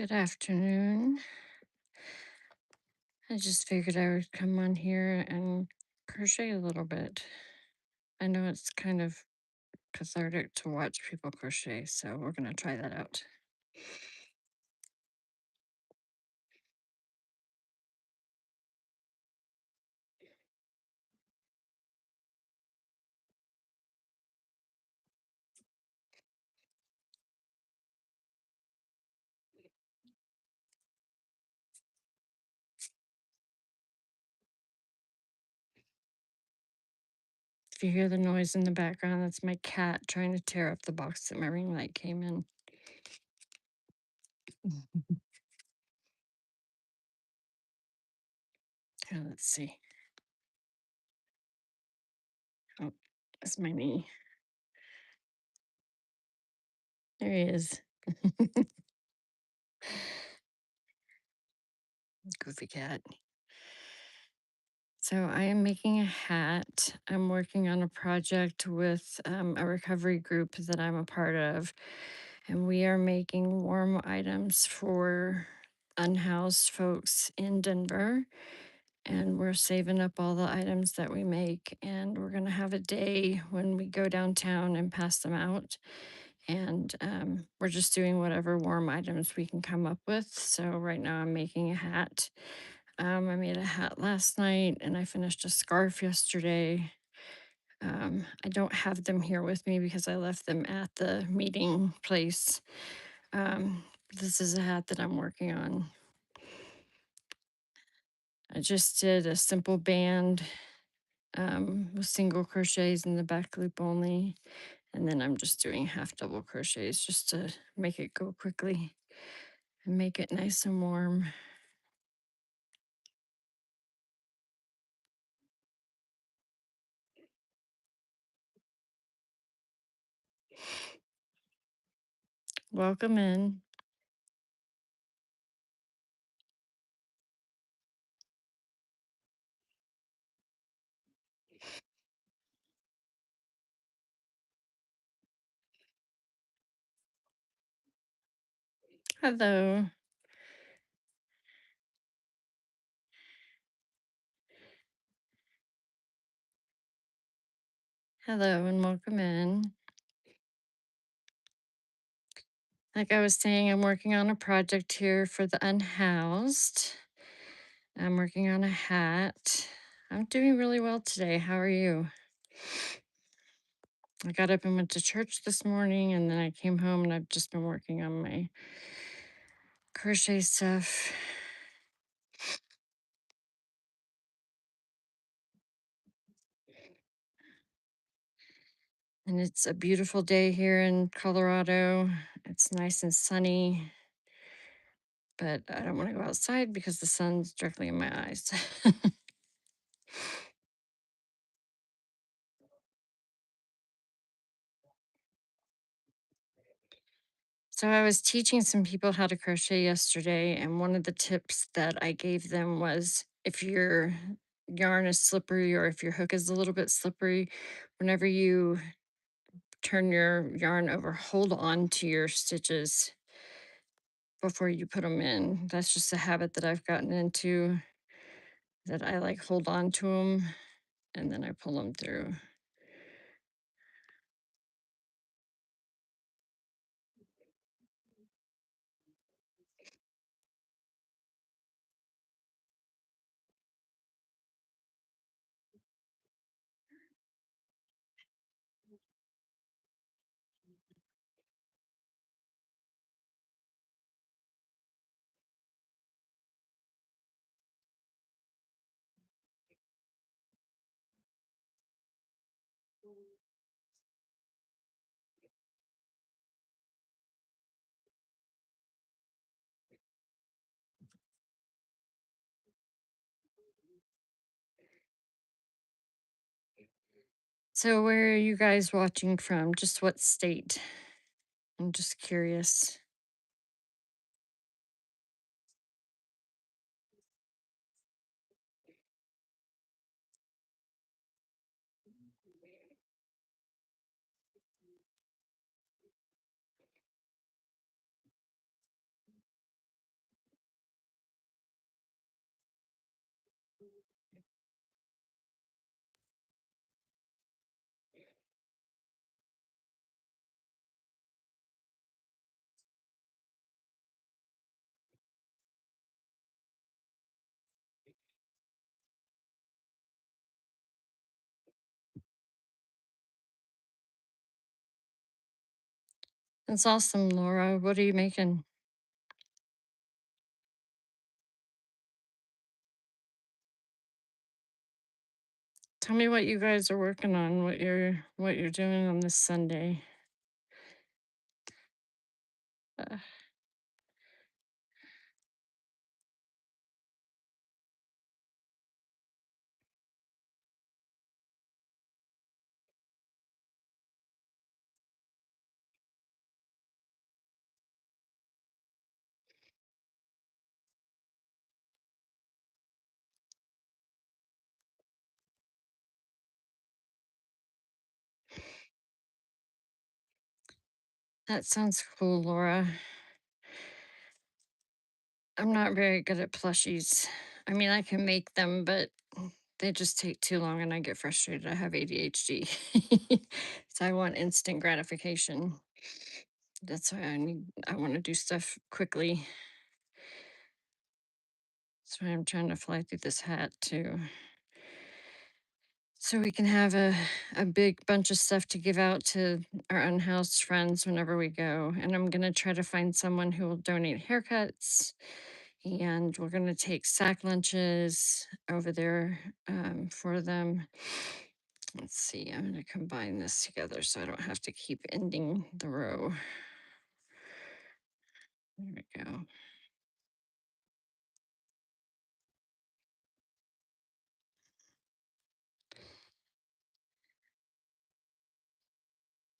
Good afternoon. I just figured I would come on here and crochet a little bit. I know it's kind of cathartic to watch people crochet, so we're going to try that out. If you hear the noise in the background, that's my cat trying to tear up the box that my ring light came in. Here, let's see. Oh, that's my knee. There he is. Goofy cat. So I am making a hat. I'm working on a project with a recovery group that I'm a part of, and we are making warm items for unhoused folks in Denver. And we're saving up all the items that we make, and we're going to have a day when we go downtown and pass them out. And we're just doing whatever warm items we can come up with. So right now I'm making a hat. I made a hat last night and I finished a scarf yesterday. I don't have them here with me because I left them at the meeting place. This is a hat that I'm working on. I just did a simple band with single crochets in the back loop only. And then I'm just doing half double crochets just to make it go quickly and make it nice and warm. Welcome in. Hello. Hello and welcome in. Like I was saying, I'm working on a project here for the unhoused. I'm working on a hat. I'm doing really well today. How are you? I got up and went to church this morning, and then I came home and I've just been working on my crochet stuff. And it's a beautiful day here in Colorado. It's nice and sunny, but I don't want to go outside because the sun's directly in my eyes. So I was teaching some people how to crochet yesterday, and one of the tips that I gave them was if your yarn is slippery or if your hook is a little bit slippery, whenever you turn your yarn over, hold on to your stitches before you put them in. That's just a habit that I've gotten into, that I like hold on to them and then I pull them through. So where are you guys watching from? Just what state? I'm just curious. That's awesome, Laura. What are you making? Tell me what you guys are working on, what you're doing on this Sunday. Uh, that sounds cool, Laura. I'm not very good at plushies. I mean, I can make them, but they just take too long and I get frustrated. I have ADHD. So I want instant gratification. That's why I want to do stuff quickly. That's why I'm trying to fly through this hat too. So we can have a big bunch of stuff to give out to our unhoused friends whenever we go. And I'm going to try to find someone who will donate haircuts. And we're going to take sack lunches over there for them. Let's see, I'm going to combine this together so I don't have to keep ending the row. There we go.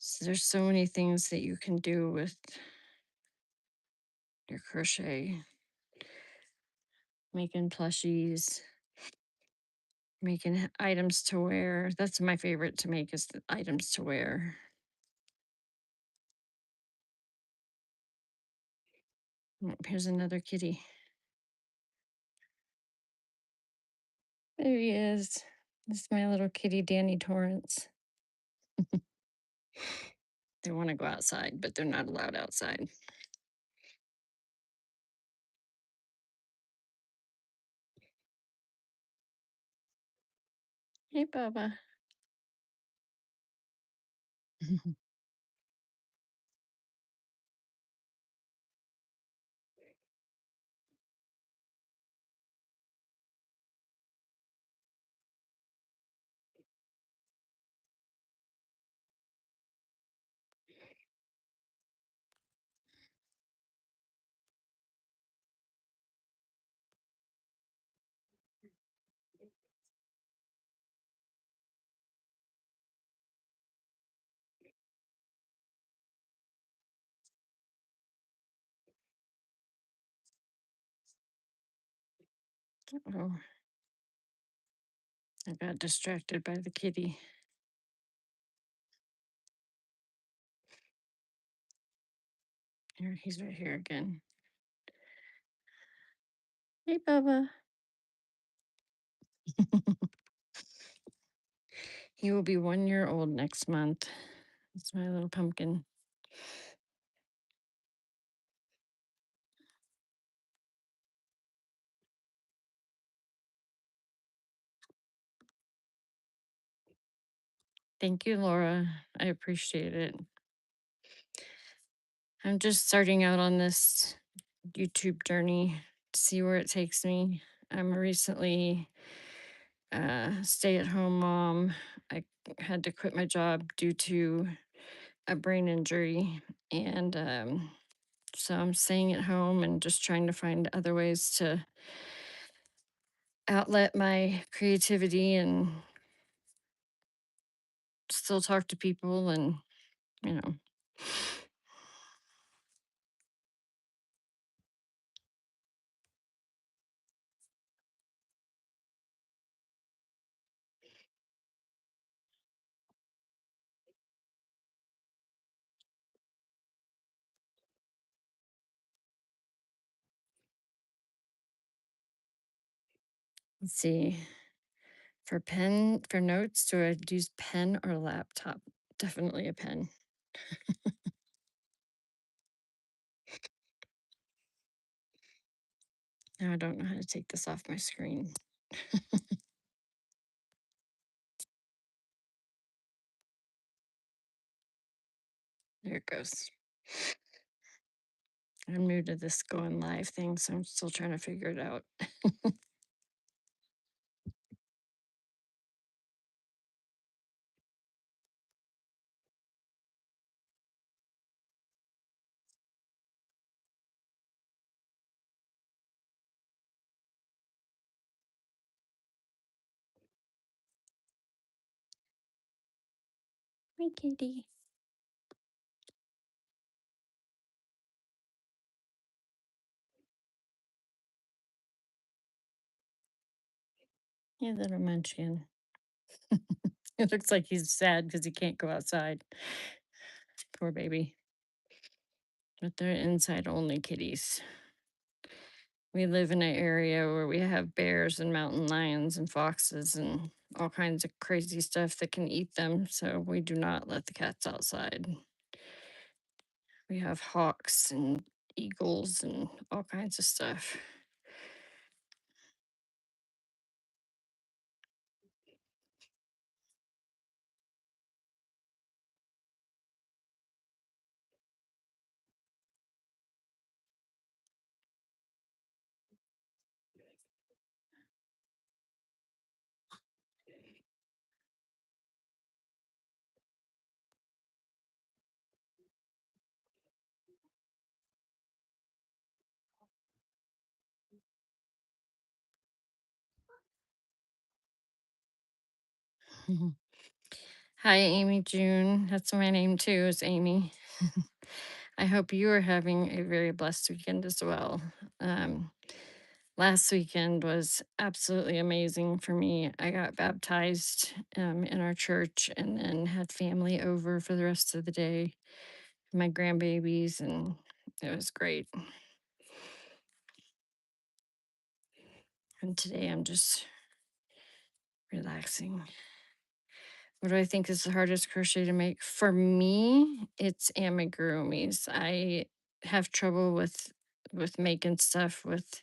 So there's so many things that you can do with your crochet, making plushies, making items to wear. That's my favorite to make is the items to wear. Oh, here's another kitty. There he is. This is my little kitty, Danny Torrance. They want to go outside, but they're not allowed outside. Hey, Bubba. Oh, I got distracted by the kitty. Here, he's right here again. Hey, Bubba. He will be 1 year old next month. It's my little pumpkin. Thank you, Laura. I appreciate it. I'm just starting out on this YouTube journey to see where it takes me. I'm a recently stay-at-home mom. I had to quit my job due to a brain injury, and so I'm staying at home and just trying to find other ways to outlet my creativity and still talk to people and you know let's see. For notes, do I use pen or laptop? Definitely a pen. Now I don't know how to take this off my screen. There it goes. I'm new to this going live thing, so I'm still trying to figure it out. Hi, kitty. Yeah, little munchkin. It looks like he's sad because he can't go outside. Poor baby. But they're inside only kitties. We live in an area where we have bears and mountain lions and foxes and all kinds of crazy stuff that can eat them. So we do not let the cats outside. We have hawks and eagles and all kinds of stuff. Hi, Amy June. That's my name too, is Amy. I hope you are having a very blessed weekend as well. Um, Last weekend was absolutely amazing for me. I got baptized in our church and then had family over for the rest of the day, my grandbabies, and it was great. And today I'm just relaxing. What do I think is the hardest crochet to make? For me, it's amigurumis. I have trouble with making stuff with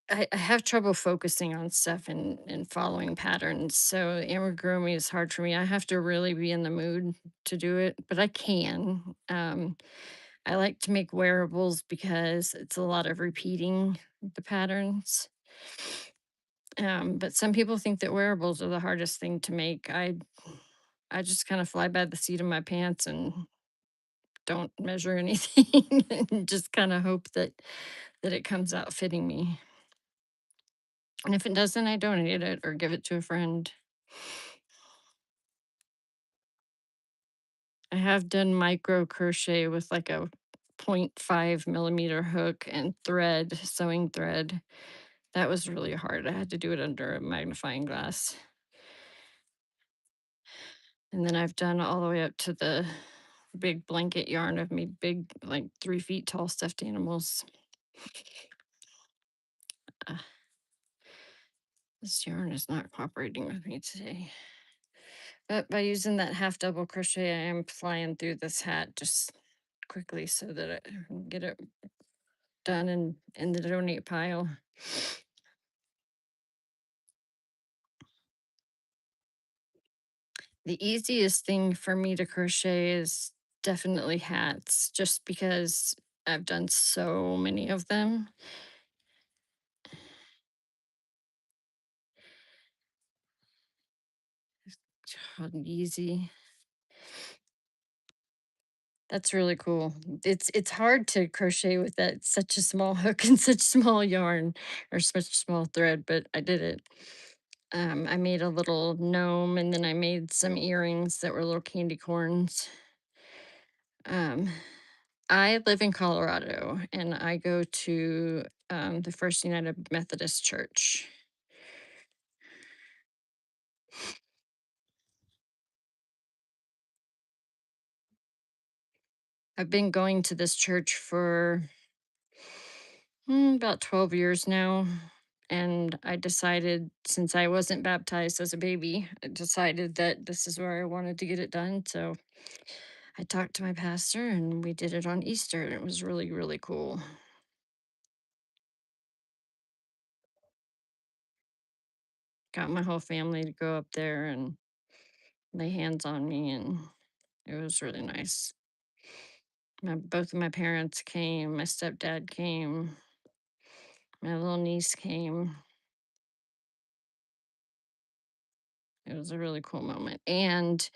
I have trouble focusing on stuff and following patterns. So amigurumi is hard for me. I have to really be in the mood to do it, but I can. I like to make wearables because it's a lot of repeating the patterns. But some people think that wearables are the hardest thing to make. I just kind of fly by the seat of my pants and don't measure anything and just kind of hope that it comes out fitting me. And if it doesn't, I donate it or give it to a friend. I have done micro crochet with like a 0.5 millimeter hook and thread, sewing thread. That was really hard. I had to do it under a magnifying glass. And then I've done all the way up to the big blanket yarn. I've made big, like 3 feet tall stuffed animals. Uh, this yarn is not cooperating with me today. But by using that half double crochet, I am flying through this hat just quickly so that I can get it done and in the donate pile. The easiest thing for me to crochet is definitely hats, just because I've done so many of them. Easy. That's really cool. It's hard to crochet with that such a small hook and such small yarn or such small thread, but I did it. I made a little gnome and then I made some earrings that were little candy corns. Um, I live in Colorado and I go to the First United Methodist Church. I've been going to this church for about 12 years now. And I decided, since I wasn't baptized as a baby, I decided that this is where I wanted to get it done. So I talked to my pastor and we did it on Easter. And it was really, really cool. Got my whole family to go up there and lay hands on me. And it was really nice. Both of my parents came, my stepdad came, my little niece came. It was a really cool moment. And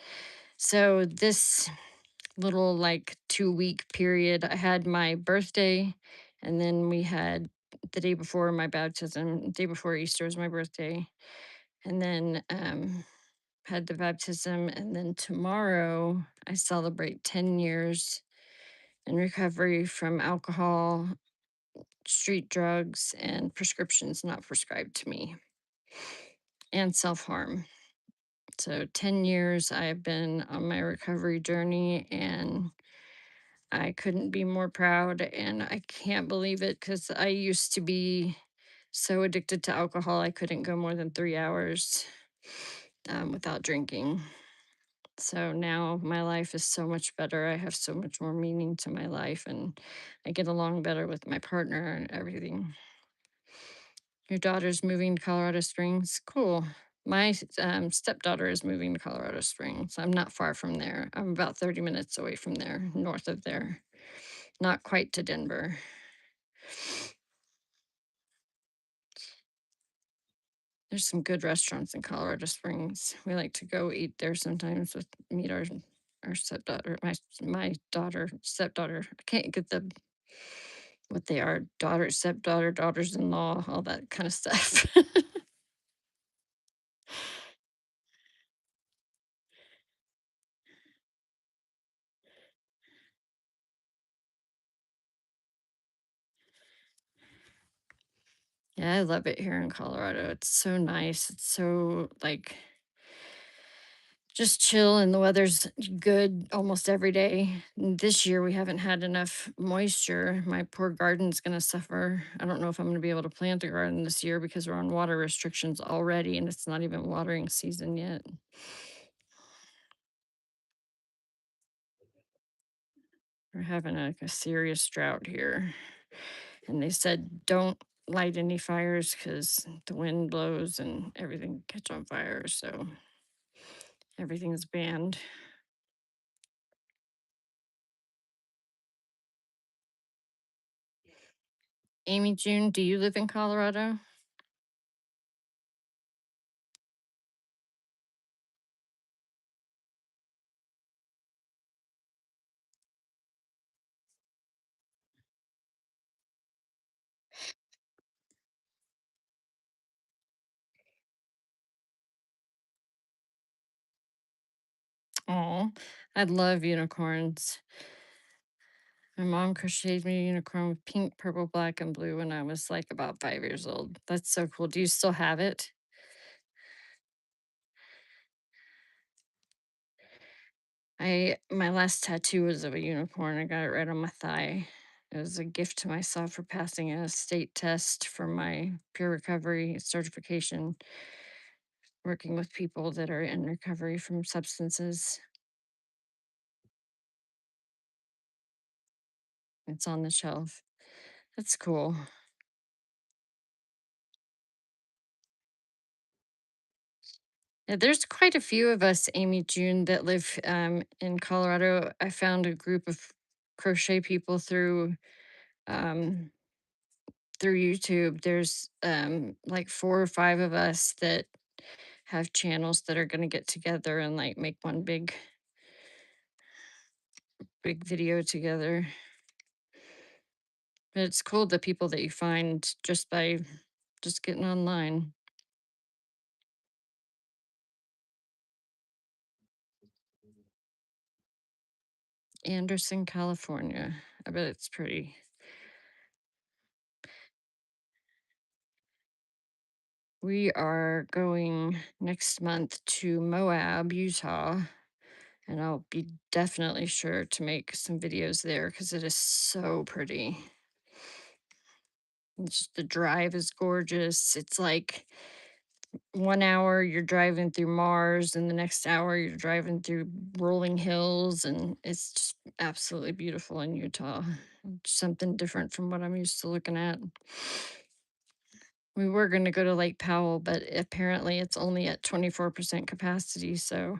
so this little like 2-week period, I had my birthday, and then we had the day before my baptism, day before Easter was my birthday, and then had the baptism, and then tomorrow I celebrate 10 years in recovery from alcohol, street drugs, and prescriptions not prescribed to me, and self harm. So 10 years I've been on my recovery journey, and I couldn't be more proud. And I can't believe it because I used to be so addicted to alcohol, I couldn't go more than 3 hours without drinking. So now my life is so much better. I have so much more meaning to my life, and I get along better with my partner and everything. Your daughter's moving to Colorado Springs. Cool. My stepdaughter is moving to Colorado Springs. I'm not far from there. I'm about 30 minutes away from there, north of there, not quite to Denver. There's some good restaurants in Colorado Springs. We like to go eat there sometimes with meet our stepdaughter, my daughter, stepdaughter. I can't get the what they are, daughter, stepdaughter, daughters-in-law, all that kind of stuff. Yeah, I love it here in Colorado. It's so nice. It's so like just chill, and the weather's good almost every day. This year we haven't had enough moisture. My poor garden's going to suffer. I don't know if I'm going to be able to plant a garden this year because we're on water restrictions already, and it's not even watering season yet. We're having a serious drought here. And they said, don't light any fires because the wind blows and everything catch on fire. So everything's banned. Amy June, do you live in Colorado? Oh, I love unicorns. My mom crocheted me a unicorn with pink, purple, black, and blue when I was like about 5 years old. That's so cool. Do you still have it? My last tattoo was of a unicorn. I got it right on my thigh. It was a gift to myself for passing a state test for my peer recovery certification, working with people that are in recovery from substances. It's on the shelf. That's cool. Yeah, there's quite a few of us, Amy June, that live in Colorado. I found a group of crochet people um, through YouTube. There's like 4 or 5 of us that have channels that are going to get together and like make one big video together. But it's cool the people that you find just by just getting online. Anderson, California. I bet it's pretty. We are going next month to Moab, Utah, and I'll be definitely sure to make some videos there because it is so pretty. The drive is gorgeous. It's like 1 hour you're driving through Mars, and the next hour you're driving through rolling hills, and it's just absolutely beautiful in Utah. Something different from what I'm used to looking at. We were going to go to Lake Powell, but apparently it's only at 24% capacity. So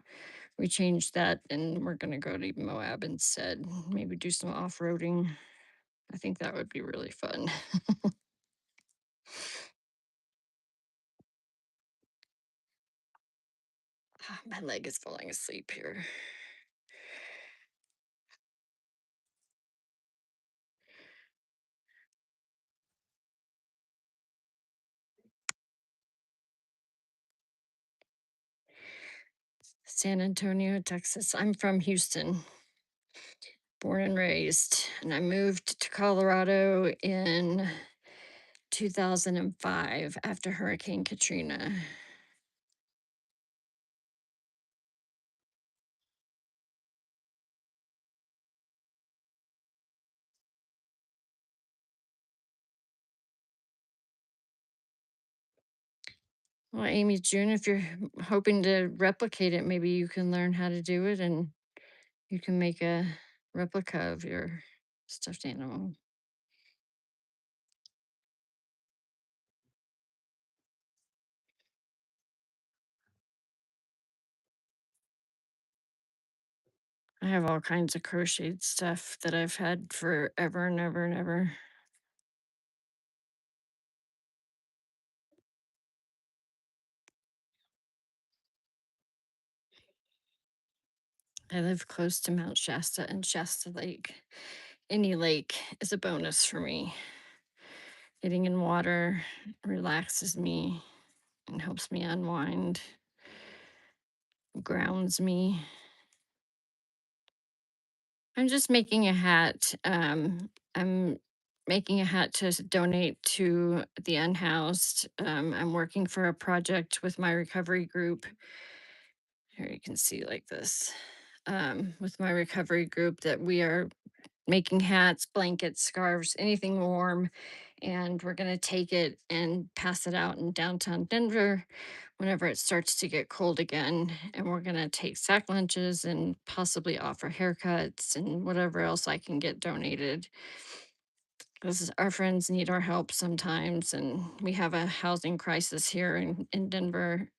we changed that and we're going to go to Moab instead. Maybe do some off roading. I think that would be really fun. My leg is falling asleep here. San Antonio, Texas. I'm from Houston, born and raised, and I moved to Colorado in 2005 after Hurricane Katrina. Well, Amy, June, if you're hoping to replicate it, maybe you can learn how to do it and you can make a replica of your stuffed animal. I have all kinds of crocheted stuff that I've had forever and ever and ever. I live close to Mount Shasta and Shasta Lake. Any lake is a bonus for me. Getting in water relaxes me and helps me unwind, grounds me. I'm just making a hat. I'm making a hat to donate to the unhoused. I'm working for a project with my recovery group. Here you can see like this. With my recovery group, that we are making hats, blankets, scarves, anything warm. And we're going to take it and pass it out in downtown Denver whenever it starts to get cold again. And we're going to take sack lunches and possibly offer haircuts and whatever else I can get donated. Because our friends need our help sometimes. And we have a housing crisis here in Denver.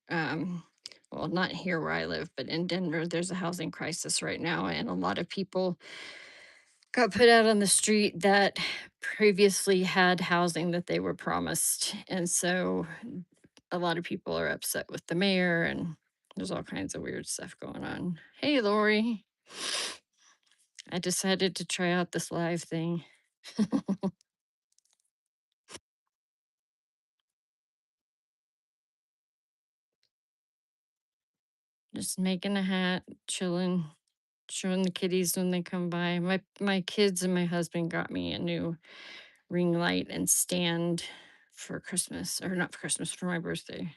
Well, not here where I live, but in Denver, there's a housing crisis right now. And a lot of people got put out on the street that previously had housing that they were promised. And so a lot of people are upset with the mayor, and there's all kinds of weird stuff going on. Hey, Lori. I decided to try out this live thing. Just making a hat, chilling, showing the kitties when they come by. My kids and my husband got me a new ring light and stand for Christmas, or not for Christmas, for my birthday.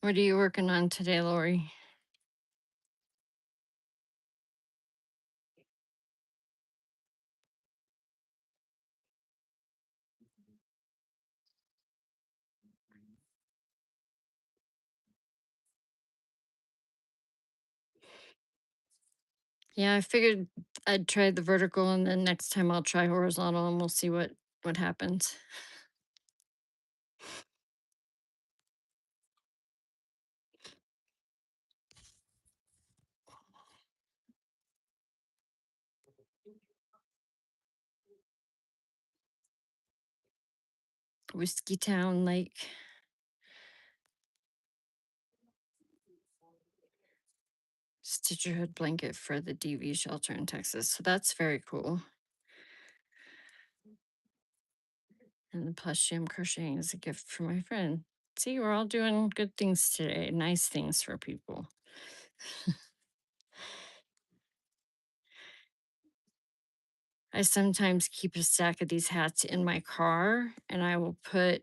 What are you working on today, Lori? Yeah, I figured I'd try the vertical and then next time I'll try horizontal and we'll see what happens. Whiskey Town Lake, Stitcherhood blanket for the DV shelter in Texas. So that's very cool. And the plushie I'm crocheting is a gift from my friend. See, we're all doing good things today, nice things for people. I sometimes keep a stack of these hats in my car and I will put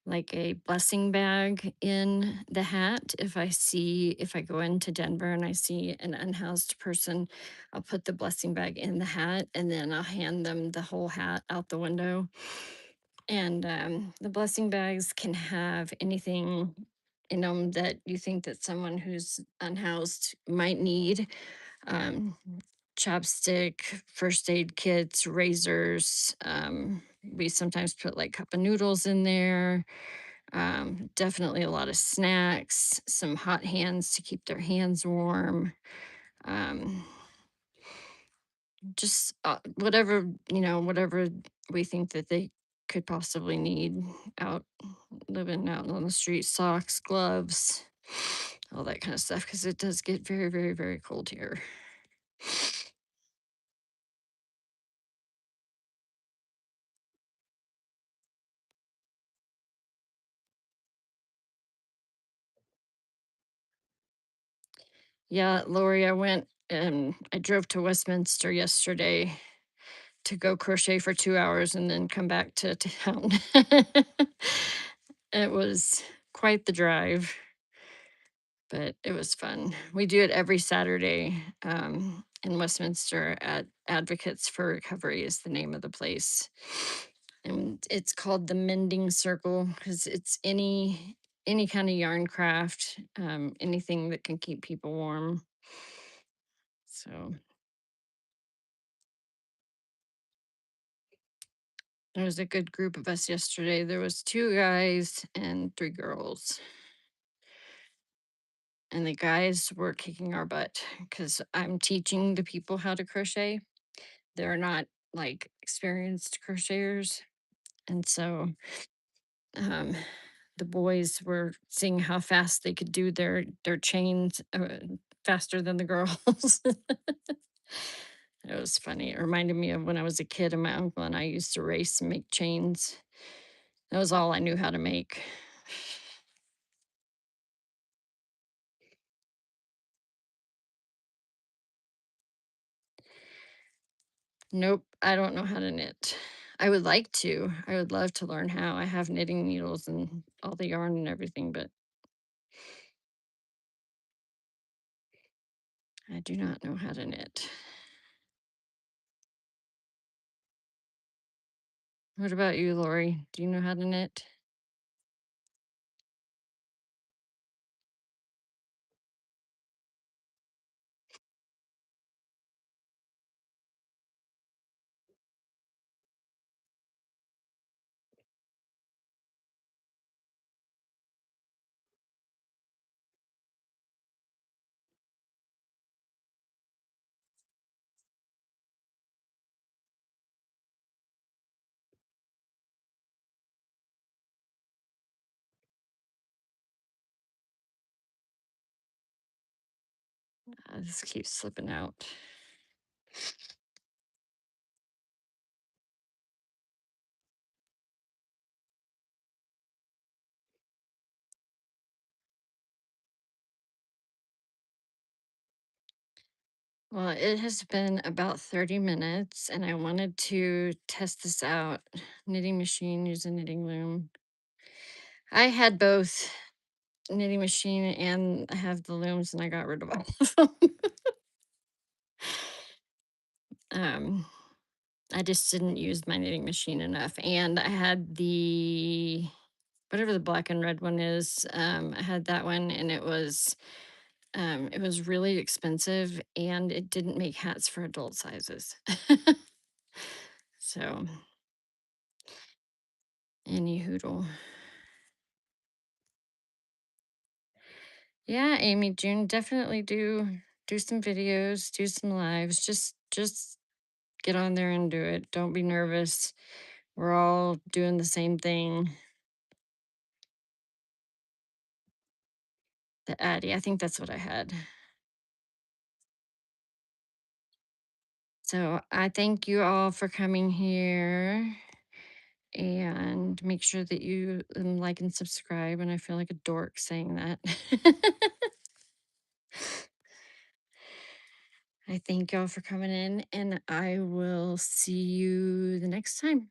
like a blessing bag in the hat. If I go into Denver and I see an unhoused person, I'll put the blessing bag in the hat and then I'll hand them the whole hat out the window. And the blessing bags can have anything in them that you think that someone who's unhoused might need. Um, chapstick, first aid kits, razors. We sometimes put like cup of noodles in there. Definitely a lot of snacks, some hot hands to keep their hands warm. Um, just whatever, whatever we think that they could possibly need out living out on the street, socks, gloves, all that kind of stuff, because it does get very, very, very cold here. Yeah, Lori, I drove to Westminster yesterday to go crochet for 2 hours and then come back to town. It was quite the drive, but it was fun. We do it every Saturday in Westminster at Advocates for Recovery is the name of the place. And it's called the Mending Circle because it's any kind of yarn craft, anything that can keep people warm. So there was a good group of us yesterday. There was two guys and three girls. And the guys were kicking our butt because I'm teaching the people how to crochet. They're not like experienced crocheters. And so um, the boys were seeing how fast they could do their chains faster than the girls. It was funny. It reminded me of when I was a kid and my uncle and I used to race and make chains. That was all I knew how to make. Nope, I don't know how to knit. I would like to. I would love to learn how. I have knitting needles and all the yarn and everything, but I do not know how to knit. What about you, Lori? Do you know how to knit? This keeps slipping out. Well, it has been about 30 minutes, and I wanted to test this out. Knitting machine, use a knitting loom. I had both knitting machine and I have the looms, and I got rid of all of them. um, I just didn't use my knitting machine enough, and I had the whatever the black and red one is. I had that one, and it was really expensive, and it didn't make hats for adult sizes. So, any hoodle. Yeah, Amy, June, definitely do some videos, do some lives. Just get on there and do it. Don't be nervous. We're all doing the same thing. The Addy, I think that's what I had. So I thank you all for coming here and make sure that you like and subscribe. And I feel like a dork saying that. I thank y'all for coming in, and I will see you the next time.